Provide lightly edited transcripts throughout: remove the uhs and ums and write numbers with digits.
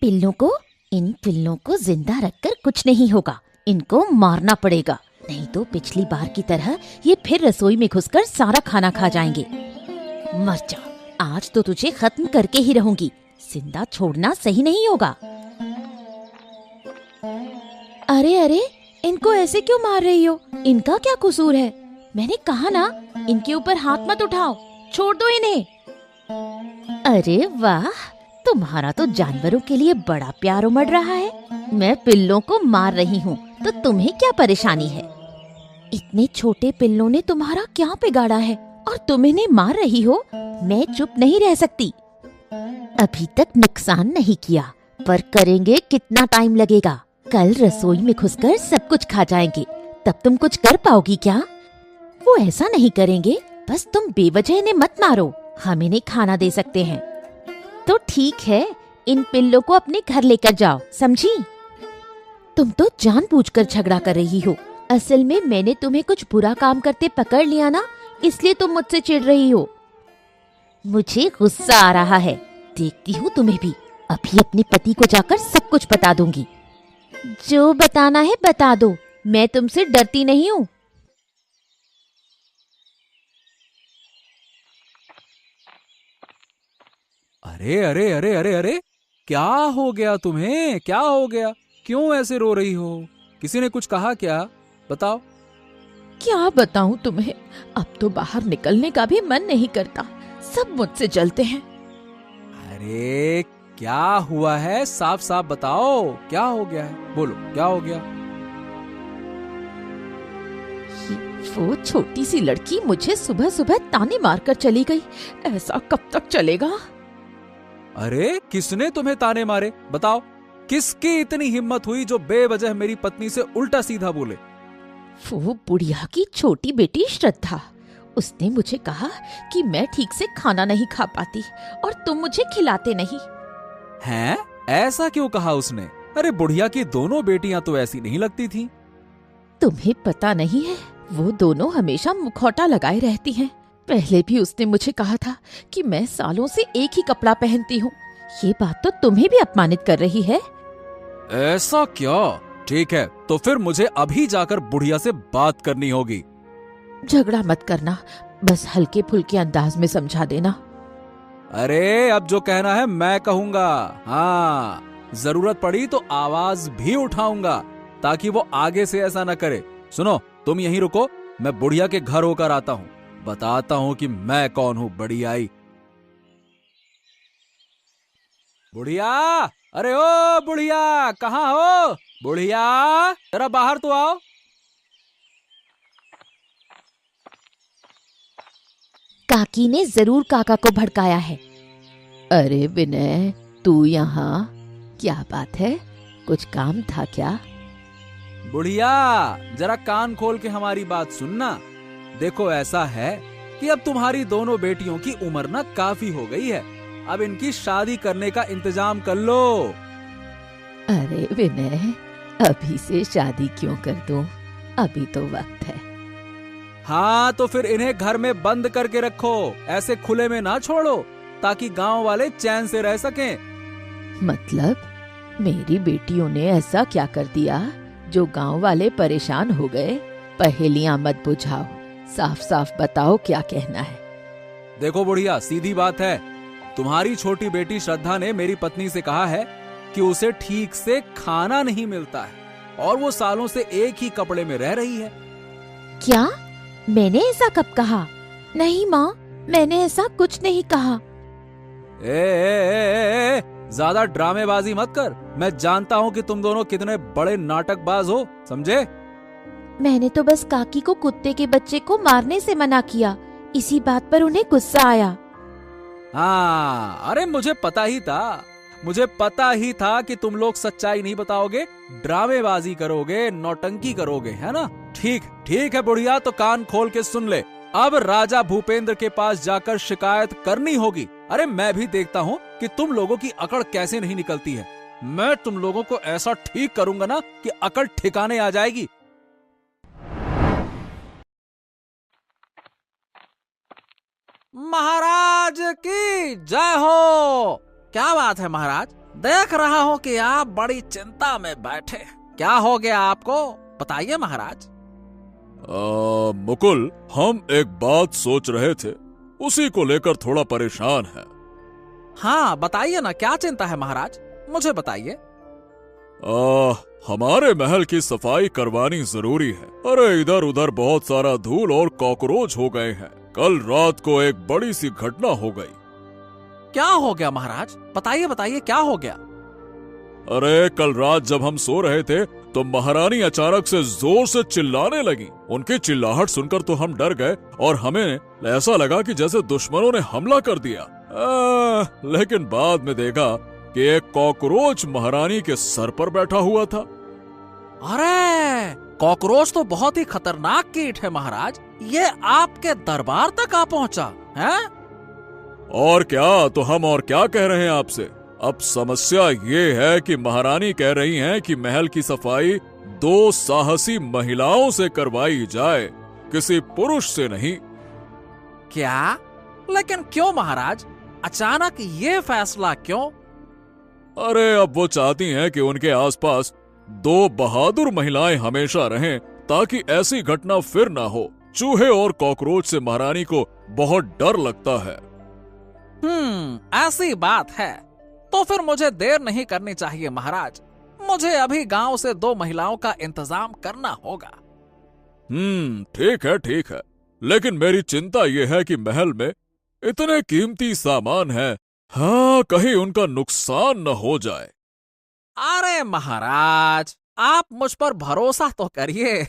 इन पिल्लों को जिंदा रखकर कुछ नहीं होगा। इनको मारना पड़ेगा, नहीं तो पिछली बार की तरह ये फिर रसोई में घुसकर सारा खाना खा जाएंगे। मर जा, आज तो तुझे खत्म करके ही रहूंगी। जिंदा छोड़ना सही नहीं होगा। अरे अरे, इनको ऐसे क्यों मार रही हो? इनका क्या कसूर है? मैंने कहा ना, इनके ऊपर हाथ मत उठाओ, छोड़ दो इन्हें। अरे वाह, तुम्हारा तो जानवरों के लिए बड़ा प्यार उमड़ रहा है। मैं पिल्लों को मार रही हूँ तो तुम्हें क्या परेशानी है? इतने छोटे पिल्लों ने तुम्हारा क्या बिगाड़ा है और तुम इन्हें मार रही हो? मैं चुप नहीं रह सकती। अभी तक नुकसान नहीं किया, पर करेंगे कितना टाइम लगेगा। कल रसोई में घुसकर सब कुछ खा जाएंगे, तब तुम कुछ कर पाओगी क्या? वो ऐसा नहीं करेंगे, बस तुम बेवजह इन्हें मत मारो, हम इन्हें खाना दे सकते हैं। तो ठीक है, इन पिल्लों को अपने घर लेकर जाओ, समझी? तुम तो जानबूझकर झगड़ा कर रही हो। असल में मैंने तुम्हें कुछ बुरा काम करते पकड़ लिया ना, इसलिए तुम मुझसे चिढ़ रही हो। मुझे गुस्सा आ रहा है, देखती हूँ तुम्हें भी। अभी अपने पति को जाकर सब कुछ बता दूंगी। जो बताना है बता दो, मैं तुमसे डरती नहीं हूँ। अरे अरे अरे अरे अरे, क्या हो गया तुम्हें? क्या हो गया? क्यों ऐसे रो रही हो? किसी ने कुछ कहा क्या? बताओ। क्या बताऊं तुम्हें, अब तो बाहर निकलने का भी मन नहीं करता। सब मुझसे जलते हैं। अरे क्या हुआ है? साफ साफ बताओ, क्या हो गया है? बोलो, क्या हो गया? वो छोटी सी लड़की मुझे सुबह सुबह ताने मारकर चली गई। ऐसा कब तक चलेगा? अरे किसने तुम्हें ताने मारे? बताओ, किसकी इतनी हिम्मत हुई जो बेवजह मेरी पत्नी से उल्टा सीधा बोले? वो बुढ़िया की छोटी बेटी श्रद्धा। उसने मुझे कहा कि मैं ठीक से खाना नहीं खा पाती और तुम मुझे खिलाते नहीं। हैं? ऐसा क्यों कहा उसने? अरे बुढ़िया की दोनों बेटियां तो ऐसी नहीं लगती थी। तुम्हें पता नहीं है, वो दोनों हमेशा मुखौटा लगाए रहती हैं। पहले भी उसने मुझे कहा था कि मैं सालों से एक ही कपड़ा पहनती हूँ। ये बात तो तुम्हें भी अपमानित कर रही है। ऐसा क्या? ठीक है, तो फिर मुझे अभी जाकर बुढ़िया से बात करनी होगी। झगड़ा मत करना, बस हल्के फुल्के अंदाज में समझा देना। अरे अब जो कहना है मैं कहूंगा। हाँ, जरूरत पड़ी तो आवाज भी उठाऊंगा, ताकि वो आगे से ऐसा न करे। सुनो, तुम यहीं रुको, मैं बुढ़िया के घर होकर आता हूँ, बताता हूँ कि मैं कौन हूँ। बड़ी आई। बुढ़िया, अरे ओ बुढ़िया, कहाँ हो? बुढ़िया, जरा बाहर तो आओ। काकी ने जरूर काका को भड़काया है। अरे विनय, तू यहाँ? क्या बात है, कुछ काम था क्या? बुढ़िया, जरा कान खोल के हमारी बात सुनना। देखो, ऐसा है कि अब तुम्हारी दोनों बेटियों की उम्र ना काफी हो गई है। अब इनकी शादी करने का इंतजाम कर लो। अरे विनय, अभी से शादी क्यों कर दूं? अभी तो वक्त है। हाँ, तो फिर इन्हें घर में बंद करके रखो, ऐसे खुले में ना छोड़ो, ताकि गांव वाले चैन से रह सकें। मतलब मेरी बेटियों ने ऐसा क्या कर दिया जो गांव वाले परेशान हो गए? पहेलियां मत बुझाओ, साफ साफ बताओ क्या कहना है। देखो बुढ़िया, सीधी बात है, तुम्हारी छोटी बेटी श्रद्धा ने मेरी पत्नी से कहा है कि उसे ठीक से खाना नहीं मिलता है और वो सालों से एक ही कपड़े में रह रही है। क्या? मैंने ऐसा कब कहा? नहीं माँ, मैंने ऐसा कुछ नहीं कहा। ज्यादा ड्रामेबाजी मत कर। मैं जानता हूँ कि तुम दोनों कितने बड़े नाटकबाज हो, समझे? मैंने तो बस काकी को कुत्ते के बच्चे को मारने से मना किया, इसी बात पर उन्हें गुस्सा आया। हाँ, अरे मुझे पता ही था कि तुम लोग सच्चाई नहीं बताओगे, ड्रामेबाजी करोगे, नौटंकी करोगे, है ना? ठीक है बुढ़िया, तो कान खोल के सुन ले। अब राजा भूपेंद्र के पास जाकर शिकायत करनी होगी। अरे मैं भी देखता हूँ कि तुम लोगों की अकड़ कैसे नहीं निकलती है। मैं तुम लोगों को ऐसा ठीक करूंगा ना कि अकड़ ठिकाने आ जाएगी। महाराज की जय हो। क्या बात है महाराज, देख रहा हूँ कि आप बड़ी चिंता में बैठे। क्या हो गया आपको, बताइए महाराज। मुकुल, हम एक बात सोच रहे थे, उसी को लेकर थोड़ा परेशान है। हाँ बताइए ना, क्या चिंता है महाराज, मुझे बताइए। हमारे महल की सफाई करवानी जरूरी है। अरे इधर उधर बहुत सारा धूल और कॉकरोच हो गए हैं। कल रात को एक बड़ी सी घटना हो गई। क्या हो गया महाराज, बताइए बताइए, क्या हो गया। अरे कल रात जब हम सो रहे थे तो महारानी अचानक से जोर से चिल्लाने लगी। उनकी चिल्लाहट सुनकर तो हम डर गए और हमें ऐसा लगा कि जैसे दुश्मनों ने हमला कर दिया। लेकिन बाद में देखा कि एक कॉकरोच महारानी के सर पर बैठा हुआ था। अरे कॉकरोच तो बहुत ही खतरनाक कीट है महाराज, ये आपके दरबार तक आ पहुंचा है। और क्या, तो हम और क्या कह रहे हैं आपसे। अब समस्या ये है कि महारानी कह रही हैं कि महल की सफाई 2 साहसी महिलाओं से करवाई जाए, किसी पुरुष से नहीं। क्या, लेकिन क्यों महाराज, अचानक ये फैसला क्यों। अरे अब वो चाहती हैं कि उनके आसपास 2 बहादुर महिलाएं हमेशा रहें ताकि ऐसी घटना फिर ना हो। चूहे और कॉकरोच से महारानी को बहुत डर लगता है। ऐसी बात है तो फिर मुझे देर नहीं करनी चाहिए महाराज। मुझे अभी गांव से 2 महिलाओं का इंतजाम करना होगा। ठीक है, लेकिन मेरी चिंता यह है कि महल में इतने कीमती सामान हैं, हाँ कहीं उनका नुकसान न हो जाए। अरे महाराज, आप मुझ पर भरोसा तो करिए।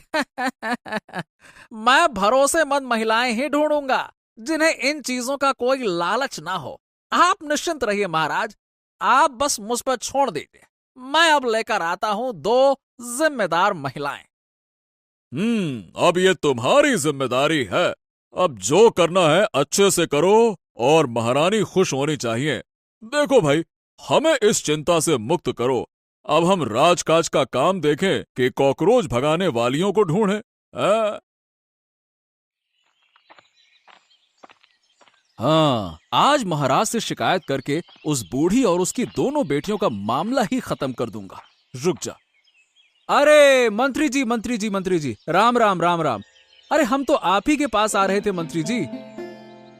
मैं भरोसेमंद महिलाएं ही ढूंढूंगा जिन्हें इन चीजों का कोई लालच ना हो। आप निश्चिंत रहिए महाराज, आप बस मुझ पर छोड़ दीजिए, मैं अब लेकर आता हूं 2 जिम्मेदार महिलाएं। अब ये तुम्हारी जिम्मेदारी है। अब जो करना है अच्छे से करो और महारानी खुश होनी चाहिए। देखो भाई, हमें इस चिंता से मुक्त करो। अब हम राजकाज का काम देखें कि कॉकरोच भगाने वालियों को ढूंढें। हाँ, आज महाराज से शिकायत करके उस बूढ़ी और उसकी दोनों बेटियों का मामला ही खत्म कर दूंगा। रुक जा। अरे मंत्री जी, राम राम राम राम। अरे हम तो आप ही के पास आ रहे थे मंत्री जी।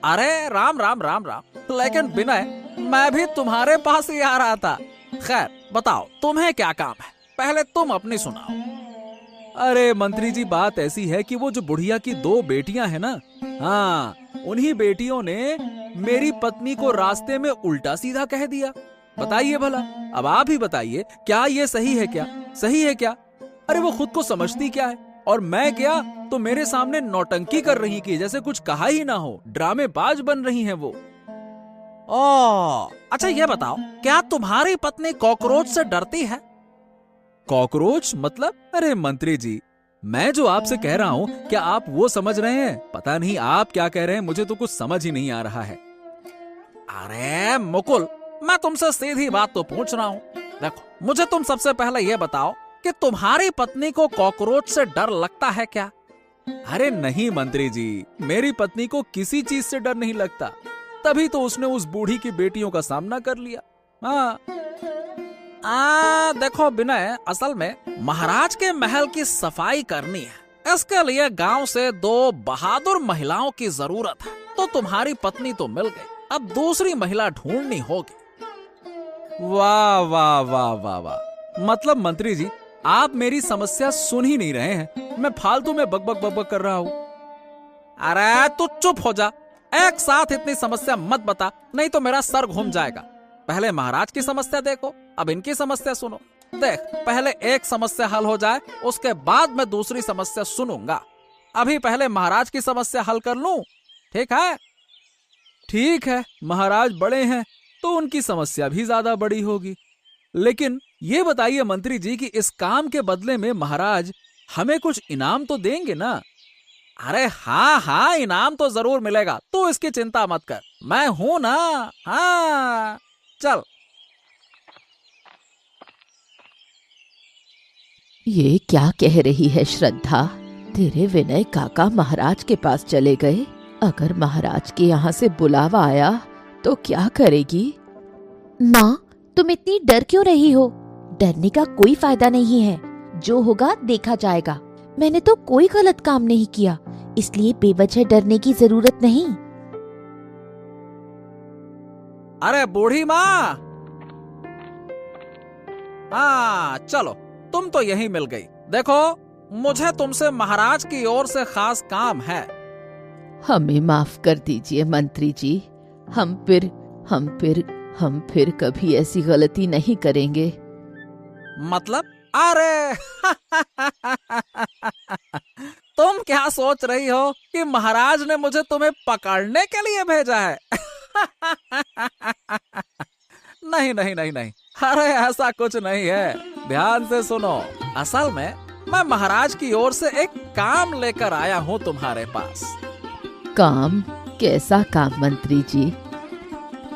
अरे राम राम राम राम, लेकिन विनय, मैं भी तुम्हारे पास ही आ रहा था। खैर बताओ, तुम्हें क्या काम है, पहले तुम अपनी सुनाओ। अरे मंत्री जी, बात ऐसी है कि वो जो बुढ़िया की 2 बेटियां हैं ना, हाँ उन्हीं बेटियों ने मेरी पत्नी को रास्ते में उल्टा सीधा कह दिया। बताइए भला, अब आप ही बताइए, क्या ये सही है क्या। अरे वो खुद को समझती क्या है, और मैं क्या तो मेरे सामने नौटंकी कर रही कि जैसे कुछ कहा ही ना हो, ड्रामेबाज बन रही हैं वो। अच्छा ये बताओ, क्या तुम्हारी पत्नी कॉकरोच से डरती है। कॉकरोच मतलब? अरे मंत्री जी, मैं जो आपसे कह रहा हूं, क्या आप वो समझ रहे हैं? पता नहीं आप क्या कह रहे हैं, मुझे तो कुछ समझ ही नहीं आ रहा है। अरे मुकुल, मैं तुमसे सीधी बात तो पूछ रहा हूं। देखो, मुझे तुम सबसे पहले ये बताओ कि तुम्हारी पत्नी को कॉकरोच से डर लगता है क्या। अरे नहीं मंत्री जी, मेरी पत्नी को किसी चीज से डर नहीं लगता, तभी तो उसने उस बूढ़ी की बेटियों का सामना कर लिया। हाँ देखो विनय, असल में महाराज के महल की सफाई करनी है, इसके लिए गांव से 2 बहादुर महिलाओं की जरूरत है। तो तुम्हारी पत्नी तो मिल गई, अब दूसरी महिला ढूंढनी होगी। वाह वाह वाह वाह वाह, मतलब मंत्री जी आप मेरी समस्या सुन ही नहीं रहे हैं, मैं फालतू में बकबक कर रहा हूं। अरे तू चुप हो जा, एक साथ इतनी समस्या मत बता, नहीं तो मेरा सर घूम जाएगा। पहले महाराज की समस्या देखो, अब इनकी समस्या सुनो। देख, पहले एक समस्या हल हो जाए, उसके बाद मैं दूसरी समस्या सुनूंगा। अभी पहले महाराज की समस्या हल कर लूं, ठीक है? ठीक है, महाराज बड़े हैं तो उनकी समस्या भी ज्यादा बड़ी होगी। लेकिन ये बताइए मंत्री जी कि इस काम के बदले में महाराज हमें कुछ इनाम तो देंगे ना? अरे हाँ, इनाम तो जरूर मिलेगा, तू इसकी चिंता मत कर, मैं हूं ना। हाँ चल। ये क्या कह रही है श्रद्धा? तेरे विनय काका महाराज के पास चले गए। अगर महाराज के यहाँ से बुलावा आया तो क्या करेगी? माँ, तुम इतनी डर क्यों रही हो? डरने का कोई फायदा नहीं है, जो होगा देखा जाएगा। मैंने तो कोई गलत काम नहीं किया, इसलिए बेवजह डरने की जरूरत नहीं। अरे बूढ़ी माँ, हाँ चलो, तुम तो यहीं मिल गई। देखो, मुझे तुमसे महाराज की ओर से खास काम है। हमें माफ कर दीजिए मंत्री जी, हम फिर कभी ऐसी गलती नहीं करेंगे। मतलब? अरे तुम क्या सोच रही हो कि महाराज ने मुझे तुम्हें पकड़ने के लिए भेजा है? नहीं नहीं नहीं नहीं, अरे ऐसा कुछ नहीं है। ध्यान से सुनो, असल में मैं महाराज की ओर से एक काम लेकर आया हूँ तुम्हारे पास। काम? कैसा काम मंत्री जी?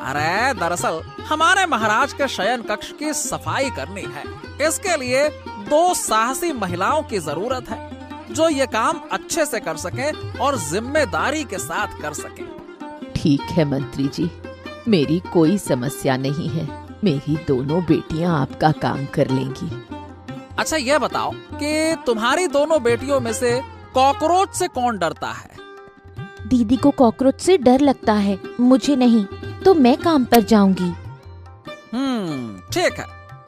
अरे दरअसल हमारे महाराज के शयन कक्ष की सफाई करनी है। इसके लिए 2 साहसी महिलाओं की जरूरत है जो ये काम अच्छे से कर सके और जिम्मेदारी के साथ कर सके। ठीक है मंत्री जी, मेरी कोई समस्या नहीं है। मेरी दोनों बेटियां आपका काम कर लेंगी। अच्छा ये बताओ कि तुम्हारी दोनों बेटियों में से कॉकरोच से कौन डरता है? दीदी को कॉकरोच से डर लगता है, मुझे नहीं, तो मैं काम पर जाऊंगी। ठीक है,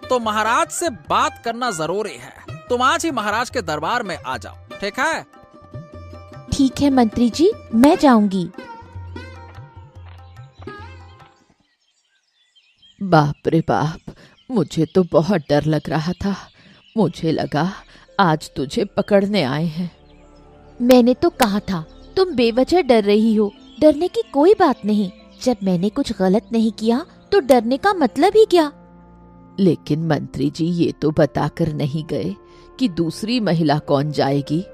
तो महाराज से बात करना जरूरी है। तुम आज ही महाराज के दरबार में आ जाओ, ठीक है? ठीक है मंत्री जी, मैं जाऊंगी। बाप रे बाप, मुझे तो बहुत डर लग रहा था। मुझे लगा आज तुझे पकड़ने आए हैं। मैंने तो कहा था तुम बेवजह डर रही हो। डरने की कोई बात नहीं। जब मैंने कुछ गलत नहीं किया तो डरने का मतलब ही क्या? लेकिन मंत्री जी ये तो बताकर नहीं गए कि दूसरी महिला कौन जाएगी।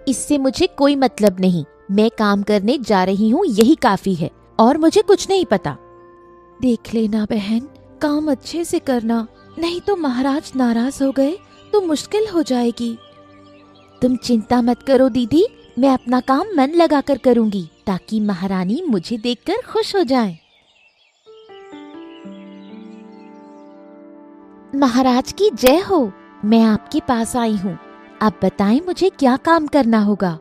इससे मुझे कोई मतलब नहीं। मैं काम करने जा रही हूँ, यही काफी है, और मुझे कुछ नहीं पता। देख लेना बहन, काम अच्छे से करना, नहीं तो महाराज नाराज हो गए तो मुश्किल हो जाएगी। तुम चिंता मत करो दीदी, मैं अपना काम मन लगाकर करूंगी ताकि महारानी मुझे देखकर खुश हो जाए। महाराज की जय हो। मैं आपके पास आई हूँ, आप बताएं मुझे क्या काम करना होगा।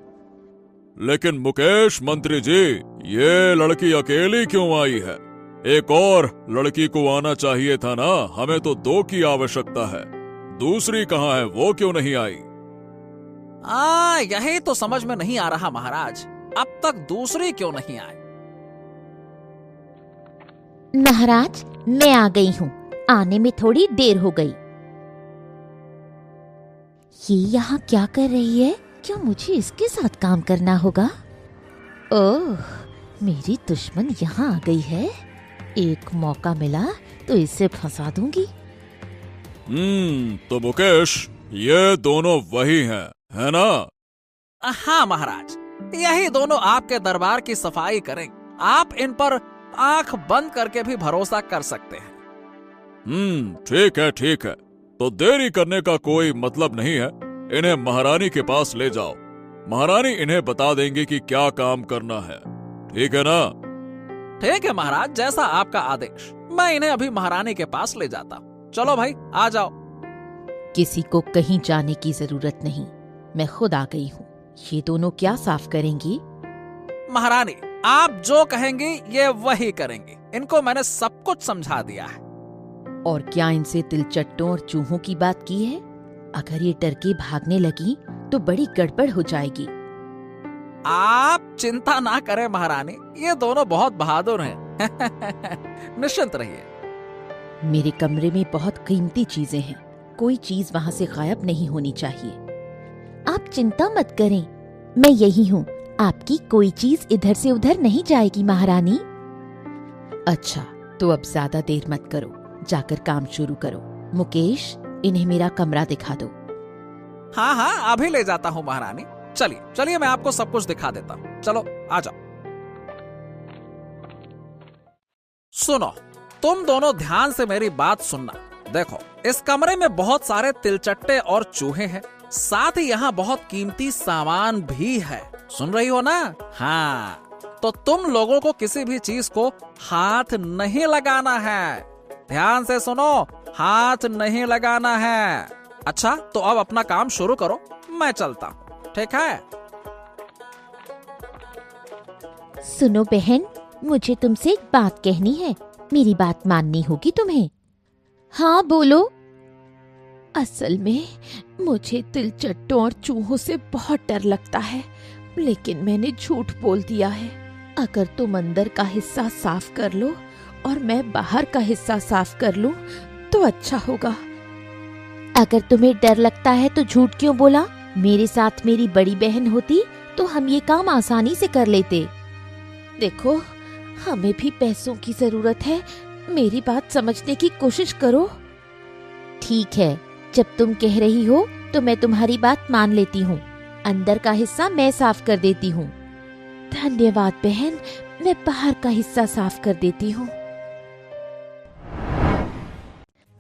लेकिन मुकेश मंत्री जी, ये लड़की अकेली क्यों आई है? एक और लड़की को आना चाहिए था ना। हमें तो 2 की आवश्यकता है। दूसरी कहाँ है, वो क्यों नहीं आई? यही तो समझ में नहीं आ रहा महाराज, अब तक दूसरी क्यों नहीं आई? महाराज, मैं आ गई हूँ, आने में थोड़ी देर हो गई। ये यहाँ क्या कर रही है? क्या मुझे इसके साथ काम करना होगा? ओह, मेरी दुश्मन यहाँ आ गई है। एक मौका मिला तो इसे फंसा दूंगी। तो मुकेश, ये दोनों वही हैं, है ना? हाँ महाराज, यही दोनों आपके दरबार की सफाई करेंगे। आप इन पर आंख बंद करके भी भरोसा कर सकते हैं। ठीक है। तो देरी करने का कोई मतलब नहीं है। इन्हें महारानी के पास ले जाओ। महारानी इन्हें बता देंगी कि क्या काम करना है। ठीक है ना? ठीक है महाराज, जैसा आपका आदेश। मैं इन्हें अभी महारानी के पास ले जाता हूँ। चलो भाई, आ जाओ। किसी को कहीं जाने की जरूरत नहीं, मैं खुद आ गई हूँ। ये दोनों क्या साफ करेंगी? महारानी, आप जो कहेंगी ये वही करेंगी। इनको मैंने सब कुछ समझा दिया है। और क्या इनसे तिलचट्टों और चूहों की बात की है? अगर ये डर के भागने लगी तो बड़ी गड़बड़ हो जाएगी। आप चिंता ना करें महारानी, ये दोनों बहुत बहादुर हैं। निश्चिंत रहिए। मेरे कमरे में बहुत कीमती चीजें हैं, कोई चीज वहाँ से गायब नहीं होनी चाहिए। आप चिंता मत करें, मैं यही हूँ। आपकी कोई चीज इधर से उधर नहीं जाएगी महारानी। अच्छा, तो अब ज्यादा देर मत करो, जाकर काम शुरू करो। मुकेश, इन्हें मेरा कमरा दिखा दो। हाँ, अभी ले जाता हूँ महारानी। चलिए मैं आपको सब कुछ दिखा देता हूँ। चलो आ जाओ। सुनो, तुम दोनों ध्यान से मेरी बात सुनना। देखो, इस कमरे में बहुत सारे तिलचट्टे और चूहे हैं, साथ ही यहाँ बहुत कीमती सामान भी है। सुन रही हो ना? हाँ, तो तुम लोगों को किसी भी चीज को हाथ नहीं लगाना है। ध्यान से सुनो, हाथ नहीं लगाना है। अच्छा, तो अब अपना काम शुरू करो, मैं चलता हूँ, ठीक है? सुनो बहन, मुझे तुमसे एक बात कहनी है, मेरी बात माननी होगी तुम्हें। हाँ बोलो। असल में मुझे तिलचट्टों और चूहों से बहुत डर लगता है, लेकिन मैंने झूठ बोल दिया है। अगर तुम अंदर का हिस्सा साफ कर लो और मैं बाहर का हिस्सा साफ कर लूं तो अच्छा होगा। अगर तुम्हें डर लगता है तो झूठ क्यों बोला? मेरे साथ मेरी बड़ी बहन होती तो हम ये काम आसानी से कर लेते। देखो, हमें भी पैसों की जरूरत है, मेरी बात समझने की कोशिश करो। ठीक है, जब तुम कह रही हो तो मैं तुम्हारी बात मान लेती हूँ। अंदर का हिस्सा मैं साफ कर देती हूँ। धन्यवाद बहन, मैं बाहर का हिस्सा साफ कर देती हूँ।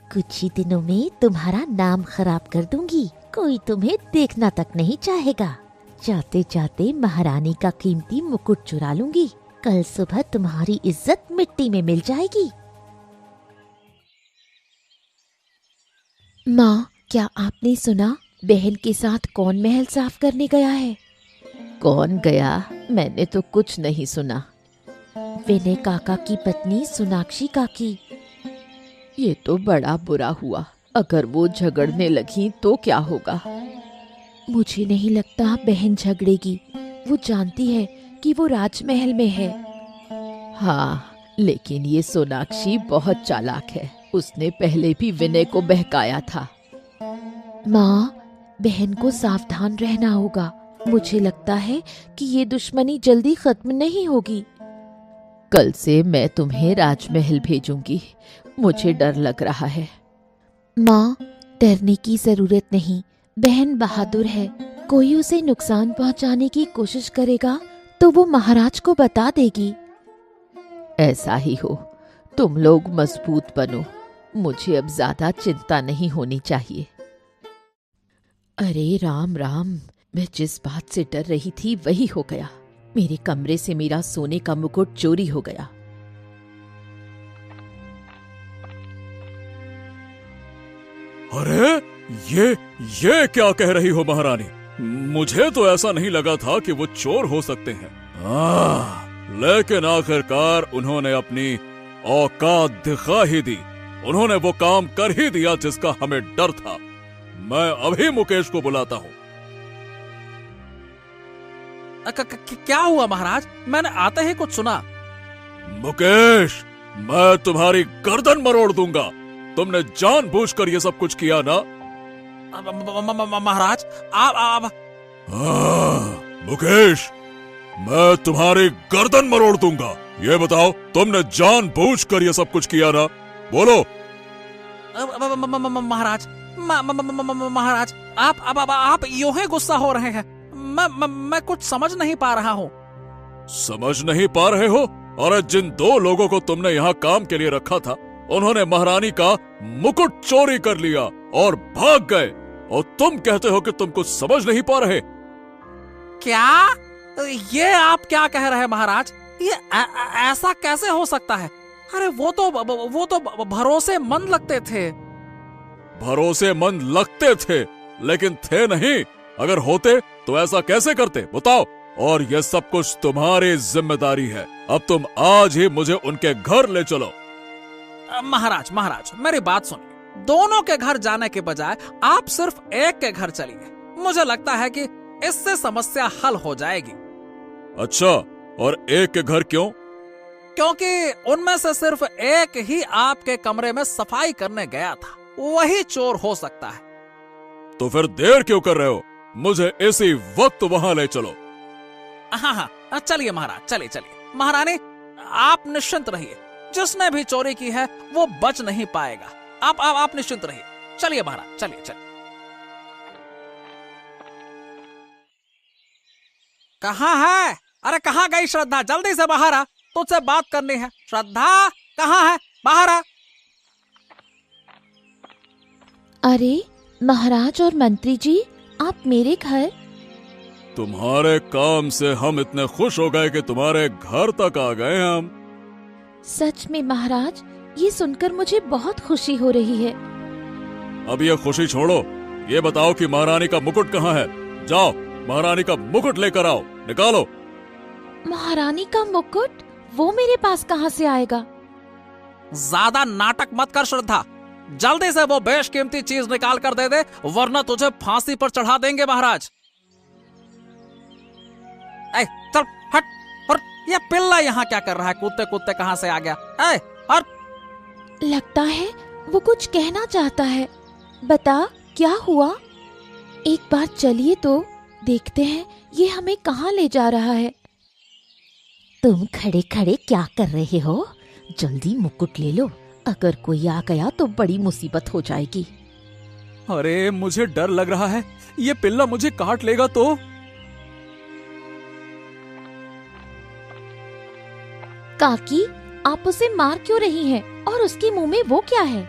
कुछ ही दिनों में तुम्हारा नाम खराब कर दूंगी, कोई तुम्हें देखना तक नहीं चाहेगा। जाते जाते महारानी का कीमती मुकुट चुरा लूंगी, कल सुबह तुम्हारी इज्जत मिट्टी में मिल जाएगी। माँ, क्या आपने सुना बहन के साथ कौन महल साफ करने गया है? कौन गया? मैंने तो कुछ नहीं सुना। विनय काका की पत्नी सोनाक्षी काकी। ये तो बड़ा बुरा हुआ, अगर वो झगड़ने लगी तो क्या होगा? मुझे नहीं लगता बहन झगड़ेगी, वो जानती है कि वो राजमहल में है। हाँ, लेकिन ये सोनाक्षी बहुत चालाक है, उसने पहले भी विनय को बहकाया था। माँ, बहन को सावधान रहना होगा, मुझे लगता है कि ये दुश्मनी जल्दी खत्म नहीं होगी। कल से मैं तुम्हें राजमहल भेजूंगी, मुझे डर लग रहा है। माँ, डरने की जरूरत नहीं, बहन बहादुर है, कोई उसे नुकसान पहुंचाने की कोशिश करेगा तो वो महाराज को बता देगी। ऐसा ही हो, तुम लोग मजबूत बनो, मुझे अब ज्यादा चिंता नहीं होनी चाहिए। अरे राम राम, मैं जिस बात से डर रही थी वही हो गया। मेरे कमरे से मेरा सोने का मुकुट चोरी हो गया। अरे ये क्या कह रही हो महारानी? मुझे तो ऐसा नहीं लगा था कि वो चोर हो सकते हैं। लेकिन आखिरकार उन्होंने अपनी औकात दिखा ही दी। उन्होंने वो काम कर ही दिया जिसका हमें डर था। मैं अभी मुकेश को बुलाता हूँ। क्या हुआ महाराज? मैंने आते ही कुछ सुना। मुकेश, मैं तुम्हारी गर्दन मरोड़ दूंगा। तुमने जानबूझकर ये सब कुछ किया ना? महाराज, आप मुकेश, मैं तुम्हारी गर्दन मरोड़ दूंगा। ये बताओ, तुमने जानबूझकर ये सब कुछ किया ना? बोलो। महाराज, महाराज, आप यूं ही गुस्सा हो रहे हैं। मैं कुछ समझ नहीं पा रहा हूँ। समझ नहीं पा रहे हो? और जिन दो लोगों को तुमने यहाँ काम के लिए रखा था, उन्होंने महारानी का मुकुट चोरी कर लिया और भाग गए, और तुम कहते हो कि तुम कुछ समझ नहीं पा रहे। क्या? ये आप क्या कह रहे हैं महाराज? ये ऐसा कैसे हो सकता है? अरे वो तो भरोसेमंद लगते थे। भरोसेमंद लगते थे, लेकिन थे नहीं। अगर होते तो ऐसा कैसे करते, बताओ? और यह सब कुछ तुम्हारी जिम्मेदारी है। अब तुम आज ही मुझे उनके घर ले चलो। महाराज, मेरी बात सुनिए। दोनों के घर जाने के बजाय आप सिर्फ एक के घर चलिए। मुझे लगता है कि इससे समस्या हल हो जाएगी। अच्छा, और एक के घर क्यों? क्योंकि उनमें से सिर्फ एक ही आपके कमरे में सफाई करने गया था, वही चोर हो सकता है। तो फिर देर क्यों कर रहे हो? मुझे इसी वक्त वहां ले चलो। हाँ, चलिए महाराज, चलिए। महारानी, आप निश्चिंत रहिए, जिसने भी चोरी की है वो बच नहीं पाएगा। आप निश्चिंत रहिए। चलिए महाराज, चलिए। कहाँ है? अरे कहाँ गई श्रद्धा? जल्दी से बाहर आ, तुझसे बात करनी है। श्रद्धा कहाँ है? बाहर आ। अरे महाराज और मंत्री जी, आप मेरे घर? तुम्हारे काम से हम इतने खुश हो गए कि तुम्हारे घर तक आ गए हम। सच में महाराज, ये सुनकर मुझे बहुत खुशी हो रही है। अब ये खुशी छोड़ो, ये बताओ कि महारानी का मुकुट कहाँ है। जाओ महारानी का मुकुट लेकर आओ, निकालो। महारानी का मुकुट? वो मेरे पास कहाँ से आएगा? ज्यादा नाटक मत कर श्रद्धा, जल्दी से वो बेशकीमती चीज निकाल कर दे दे, वरना तुझे फांसी पर चढ़ा देंगे महाराज। ऐ, चल हट। और ये पिल्ला यहाँ क्या कर रहा है? कूदते कूदते कहाँ से आ गया? ऐ, और लगता है वो कुछ कहना चाहता है। बता क्या हुआ? एक बार चलिए तो देखते हैं ये हमें कहाँ ले जा रहा है। तुम खड़े खड़े क्या कर रहे हो? जल्दी मुकुट ले लो, अगर कोई आ गया तो बड़ी मुसीबत हो जाएगी। अरे मुझे डर लग रहा है, ये पिल्ला मुझे काट लेगा तो। काकी, आप उसे मार क्यों रही हैं? और उसके मुंह में वो क्या है?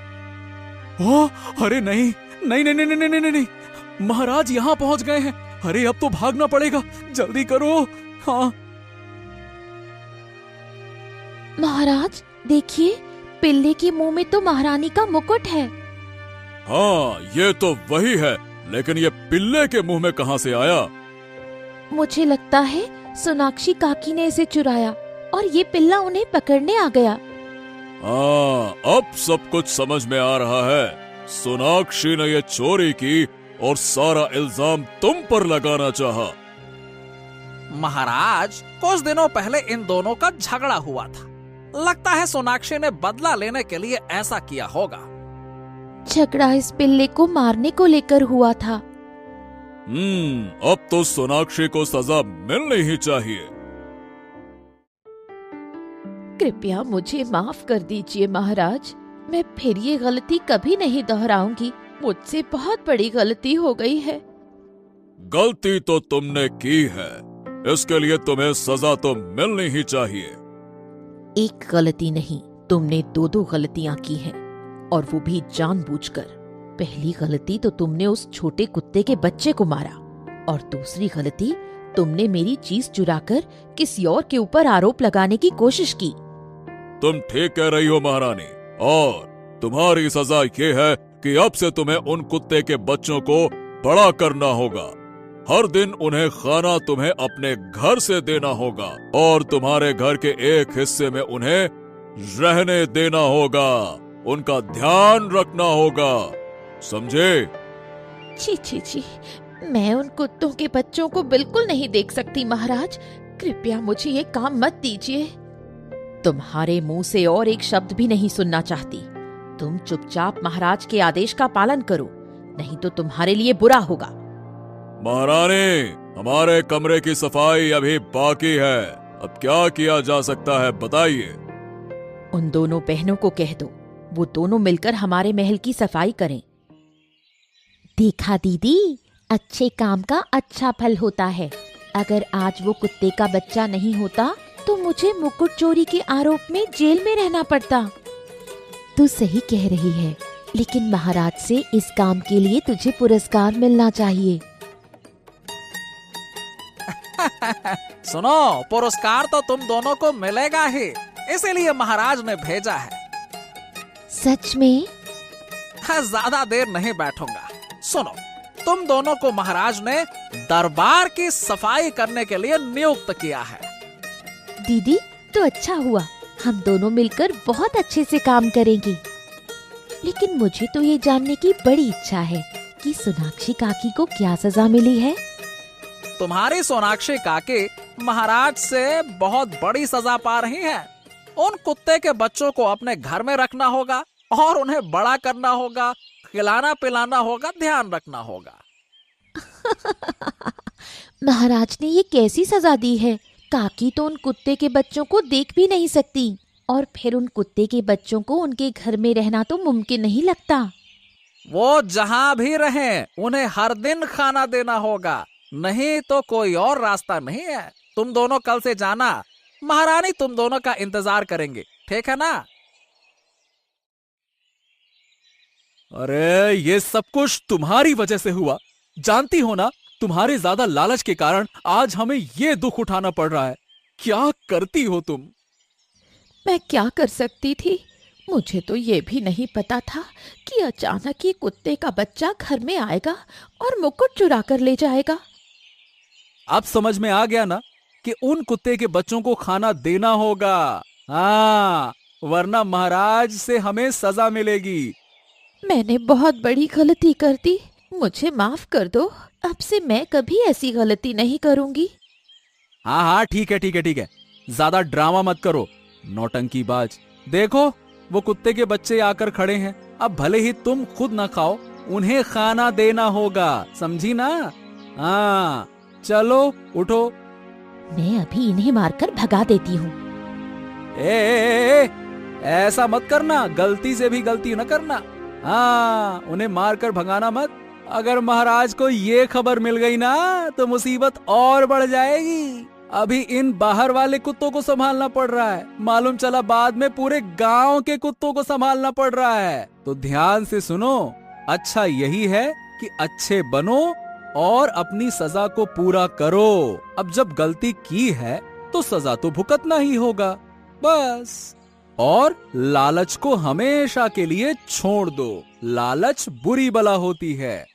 अरे नहीं नहीं नहीं नहीं नहीं नहीं नहीं, महाराज यहाँ पहुँच गए हैं। अरे अब तो भागना पड़ेगा, जल्दी करो। हाँ महाराज देखिए, पिल्ले के मुंह में तो महारानी का मुकुट है। हाँ ये तो वही है, लेकिन ये पिल्ले के मुंह में कहाँ से आया? मुझे लगता है सोनाक्षी काकी ने इसे चुराया और ये पिल्ला उन्हें पकड़ने आ गया। हाँ अब सब कुछ समझ में आ रहा है। सोनाक्षी ने ये चोरी की और सारा इल्जाम तुम पर लगाना चाहा। महाराज, कुछ दिनों पहले इन दोनों का झगड़ा हुआ था। लगता है सोनाक्षी ने बदला लेने के लिए ऐसा किया होगा। झगड़ा इस पिल्ले को मारने को लेकर हुआ था। अब तो सोनाक्षी को सजा मिलनी ही चाहिए। कृपया मुझे माफ कर दीजिए महाराज, मैं फिर ये गलती कभी नहीं दोहराऊंगी। मुझसे बहुत बड़ी गलती हो गई है। गलती तो तुमने की है, इसके लिए तुम्हें सजा तो मिलनी ही चाहिए। एक गलती नहीं, तुमने दो दो गलतियां की हैं, और वो भी जानबूझकर। पहली गलती तो तुमने उस छोटे कुत्ते के बच्चे को मारा, और दूसरी गलती तुमने मेरी चीज चुराकर किसी और के ऊपर आरोप लगाने की कोशिश की। तुम ठीक कह रही हो महारानी, और तुम्हारी सजा ये है कि अब से तुम्हें उन कुत्ते के बच्चों को बड़ा करना होगा। हर दिन उन्हें खाना तुम्हें अपने घर से देना होगा, और तुम्हारे घर के एक हिस्से में उन्हें रहने देना होगा। उनका ध्यान रखना होगा, समझे? छी छी छी, मैं उन कुत्तों के बच्चों को बिल्कुल नहीं देख सकती महाराज। कृपया मुझे ये काम मत दीजिए। तुम्हारे मुंह से और एक शब्द भी नहीं सुनना चाहती। तुम चुपचाप महाराज के आदेश का पालन करो, नहीं तो तुम्हारे लिए बुरा होगा। महारानी, हमारे कमरे की सफाई अभी बाकी है, अब क्या किया जा सकता है बताइए। उन दोनों बहनों को कह दो, वो दोनों मिलकर हमारे महल की सफाई करें। देखा दीदी, अच्छे काम का अच्छा फल होता है। अगर आज वो कुत्ते का बच्चा नहीं होता तो मुझे मुकुट चोरी के आरोप में जेल में रहना पड़ता। तू सही कह रही है, लेकिन महाराज से इस काम के लिए तुझे पुरस्कार मिलना चाहिए। सुनो, पुरस्कार तो तुम दोनों को मिलेगा ही, इसीलिए महाराज ने भेजा है। सच में? हाँ, ज्यादा देर नहीं बैठूंगा। सुनो, तुम दोनों को महाराज ने दरबार की सफाई करने के लिए नियुक्त किया है। दीदी, तो अच्छा हुआ, हम दोनों मिलकर बहुत अच्छे से काम करेंगे। लेकिन मुझे तो ये जानने की बड़ी इच्छा है कि सोनाक्षी काकी को क्या सजा मिली है। तुम्हारी सोनाक्षी काकी महाराज से बहुत बड़ी सजा पा रही हैं। उन कुत्ते के बच्चों को अपने घर में रखना होगा और उन्हें बड़ा करना होगा, खिलाना पिलाना होगा, ध्यान रखना होगा। महाराज ने ये कैसी सजा दी है? काकी तो उन कुत्ते के बच्चों को देख भी नहीं सकती, और फिर उन कुत्ते के बच्चों को उनके घर में रहना तो मुमकिन नहीं लगता। वो जहां भी रहें, उन्हें हर दिन खाना देना होगा, नहीं तो कोई और रास्ता नहीं है। तुम दोनों कल से जाना, महारानी तुम दोनों का इंतजार करेंगे, ठीक है ना? अरे ये सब कुछ तुम्हारी वजह से हुआ, जानती हो ना? तुम्हारे ज्यादा लालच के कारण आज हमें ये दुख उठाना पड़ रहा है। क्या करती हो तुम? मैं क्या कर सकती थी? मुझे तो ये भी नहीं पता था कि अचानक ये कुत्ते का बच्चा घर में आएगा और मुकुट चुरा कर ले जाएगा। अब समझ में आ गया ना कि उन कुत्ते के बच्चों को खाना देना होगा। हाँ, वरना महाराज से हमें सजा मिलेगी। मैंने बहुत बड़ी गलती कर दी, मुझे माफ कर दो। अब से मैं कभी ऐसी गलती नहीं करूंगी। हाँ हाँ, ठीक है ठीक है ठीक है, ज्यादा ड्रामा मत करो नौटंकीबाज। देखो वो कुत्ते के बच्चे आकर खड़े हैं, अब भले ही तुम खुद ना खाओ, उन्हें खाना देना होगा, समझी ना? हाँ चलो उठो। मैं अभी इन्हें मारकर भगा देती हूँ। ए, ऐसा मत करना, गलती से भी गलती न करना। हाँ, उन्हें मारकर भगाना मत। अगर महाराज को ये खबर मिल गई ना तो मुसीबत और बढ़ जाएगी। अभी इन बाहर वाले कुत्तों को संभालना पड़ रहा है, मालूम चला बाद में पूरे गांव के कुत्तों को संभालना पड़ रहा है। तो ध्यान से सुनो, अच्छा यही है कि अच्छे बनो और अपनी सजा को पूरा करो। अब जब गलती की है तो सजा तो भुगतना ही होगा, बस। और लालच को हमेशा के लिए छोड़ दो, लालच बुरी बला होती है।